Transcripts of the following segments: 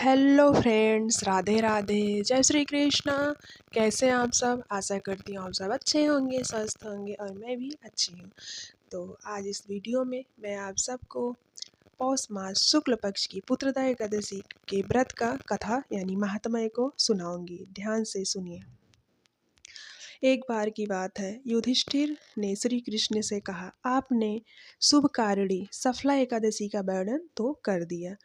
Hello friends, Radhe Radhe, जय श्री कृष्णा। कैसे हैं आप सब? आशा करती हूँ आप सब अच्छे होंगे, स्वस्थ होंगे और मैं भी अच्छी हूँ। तो आज इस वीडियो में मैं आप सबको पौष मास शुक्ल पक्ष की पुत्रदा एकादशी के व्रत का कथा यानी महात्म्य को सुनाऊंगी। ध्यान से सुनिए। एक बार की बात है, युधिष्ठिर ने श्री कृष्ण से कहा, आपने शुभ कारिणी सफला एकादशी का वर्णन तो कर दिया,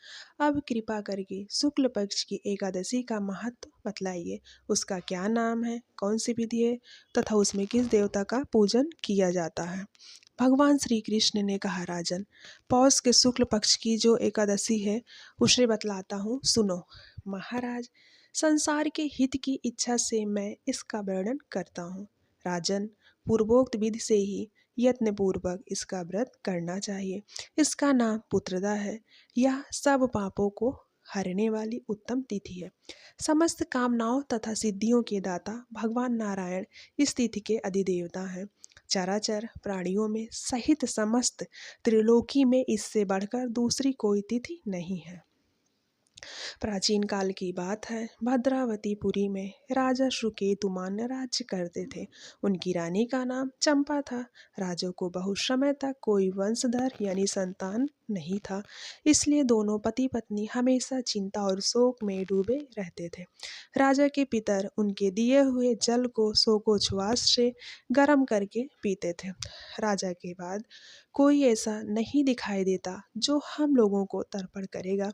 अब कृपा करके शुक्ल पक्ष की एकादशी का महत्व बतलाइए। उसका क्या नाम है, कौन सी विधि है तथा उसमें किस देवता का पूजन किया जाता है। भगवान श्री कृष्ण ने कहा, राजन, पौष के शुक्ल पक्ष की जो एकादशी है उसे बतलाता हूँ, सुनो। महाराज, संसार के हित की इच्छा से मैं इसका वर्णन करता हूँ। राजन, पूर्वोक्त विधि से ही यत्न पूर्वक इसका व्रत करना चाहिए। इसका नाम पुत्रदा है। यह सब पापों को हरने वाली उत्तम तिथि है। समस्त कामनाओं तथा सिद्धियों के दाता भगवान नारायण इस तिथि के अधिदेवता हैं। चराचर प्राणियों में सहित समस्त त्रिलोकी में इससे बढ़कर दूसरी कोई तिथि नहीं है। प्राचीन काल की बात है, भद्रावतीपुरी में राजा सुकेतुमान राज्य करते थे। उनकी रानी का नाम चंपा था। राजा को बहुत समय तक कोई वंशधर यानी संतान नहीं था, इसलिए दोनों पति पत्नी हमेशा चिंता और शोक में डूबे रहते थे। राजा के पितर उनके दिए हुए जल को शोकोच्छ्वास से गर्म करके पीते थे। राजा के बाद कोई ऐसा नहीं दिखाई देता जो हम लोगों को तर्पण करेगा,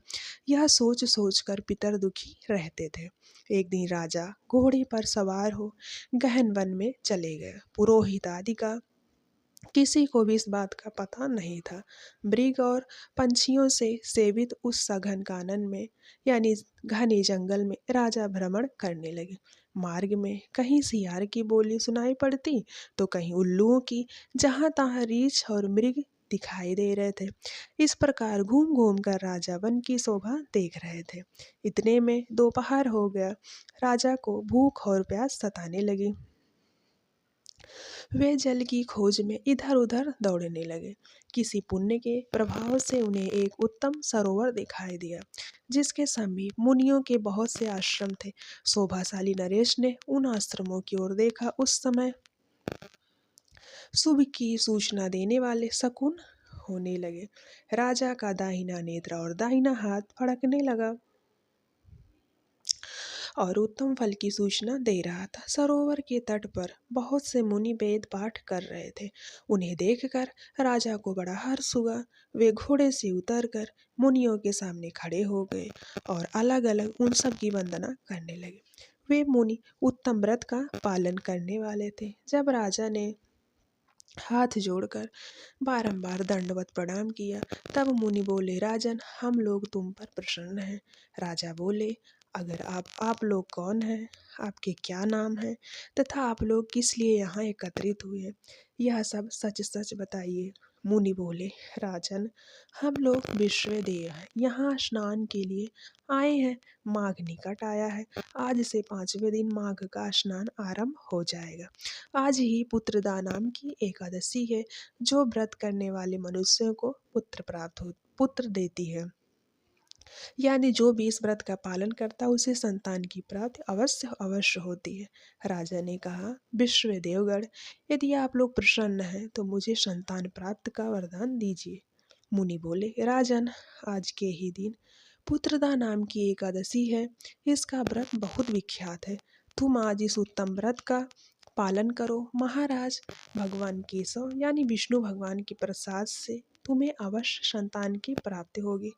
यह सोच सोच कर पितर दुखी रहते थे। एक दिन राजा घोड़े पर सवार हो गहन वन में चले गए। पुरोहित आदि का किसी को भी इस बात का पता नहीं था। मृग और पंछियों से सेवित उस सघन कानन में यानी घने जंगल में राजा भ्रमण करने लगे। मार्ग में कहीं सियार की बोली सुनाई पड़ती तो कहीं उल्लुओं की। जहाँ तहाँ रीछ और मृग दिखाई दे रहे थे। इस प्रकार घूम घूम कर राजा वन की शोभा देख रहे थे। इतने में दोपहर हो गया। राजा को भूख और प्यास सताने लगी। वे जल की खोज में इधर उधर दौड़ने लगे। किसी पुण्य के प्रभाव से उन्हें एक उत्तम सरोवर दिखाई दिया, जिसके समीप मुनियों के बहुत से आश्रम थे। शोभाशाली नरेश ने उन आश्रमों की ओर देखा। उस समय शुभ की सूचना देने वाले शकुन होने लगे। राजा का दाहिना नेत्र और दाहिना हाथ फड़कने लगा और उत्तम फल की सूचना दे रहा था। सरोवर के तट पर बहुत से मुनि वेद पाठ कर रहे थे। उन्हें देखकर राजा को बड़ा हर्ष हुआ। वे घोड़े से उतरकर मुनियों के सामने खड़े हो गए और अलग अलग उन सब की वंदना करने लगे। वे मुनि उत्तम व्रत का पालन करने वाले थे। जब राजा ने हाथ जोड़कर बारंबार दंडवत प्रणाम किया, तब मुनि बोले, राजन, हम लोग तुम पर प्रसन्न हैं। राजा बोले, अगर आप लोग कौन हैं, आपके क्या नाम है तथा आप लोग किस लिए यहाँ एकत्रित हुए हैं, यह सब सच सच बताइए। मुनि बोले, राजन, हम लोग विश्वदेव हैं, यहाँ स्नान के लिए आए हैं। माघ निकट आया है। आज से 5वें दिन माघ का स्नान आरंभ हो जाएगा। आज ही पुत्रदा नाम की एकादशी है, जो व्रत करने वाले मनुष्यों को पुत्र देती है। यानी जो भी इस व्रत का पालन करता है उसे संतान की प्राप्ति अवश्य अवश्य होती है। राजा ने कहा, विश्व देवगढ़, यदि आप लोग प्रसन्न हैं तो मुझे संतान प्राप्त का वरदान दीजिए। मुनि बोले, राजन, आज के ही दिन पुत्रदा नाम की एकादशी है। इसका व्रत बहुत विख्यात है। तुम आज इस उत्तम व्रत का पालन करो। महाराज, भगवान केशव यानी विष्णु भगवान के प्रसाद से तुम्हें अवश्य संतान की प्राप्ति होगी।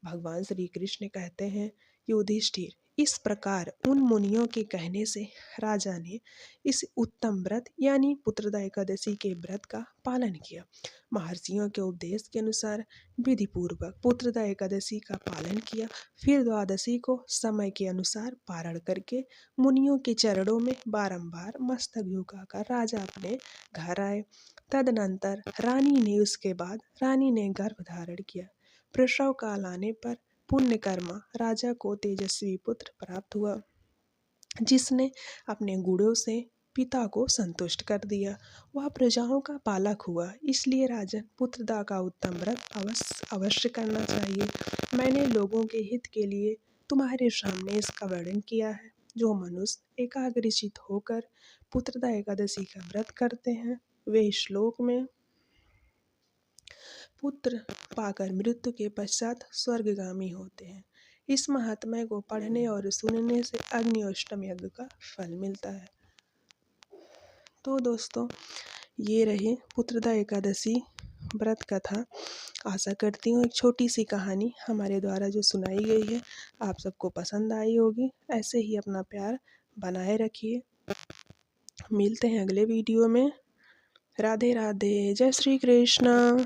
भगवान श्री कृष्ण कहते हैं, युधिष्ठिर, इस प्रकार उन मुनियों के कहने से राजा ने इस उत्तम व्रत यानी पुत्रदा एकादशी के व्रत का पालन किया। महर्षियों के उपदेश के अनुसार विधि पूर्वक पुत्रदा एकादशी का पालन किया। फिर द्वादशी को समय के अनुसार पारण करके मुनियों के चरणों में बारंबार मस्तक झुकाकर राजा अपने घर आए। तदनंतर रानी ने गर्भ धारण किया। प्रसव काल आने पर पुण्यकर्मा राजा को तेजस्वी पुत्र प्राप्त हुआ, जिसने अपने गुणों से पिता को संतुष्ट कर दिया। वह प्रजाओं का पालक हुआ। इसलिए राजन, पुत्रदा का उत्तम व्रत अवश्य करना चाहिए। मैंने लोगों के हित के लिए तुम्हारे सामने इसका वर्णन किया है। जो मनुष्य एकाग्रचित होकर पुत्रदा एकादशी का व्रत करते हैं वे श्लोक में पुत्र पाकर मृत्यु के पश्चात स्वर्गगामी होते हैं। इस महात्म्य को पढ़ने और सुनने से अग्नि अष्टम यज्ञ का फल मिलता है। तो दोस्तों, ये रही पुत्रदा एकादशी व्रत कथा। आशा करती हूँ एक छोटी सी कहानी हमारे द्वारा जो सुनाई गई है आप सबको पसंद आई होगी। ऐसे ही अपना प्यार बनाए रखिए। मिलते हैं अगले वीडियो में। राधे राधे, जय श्री कृष्ण।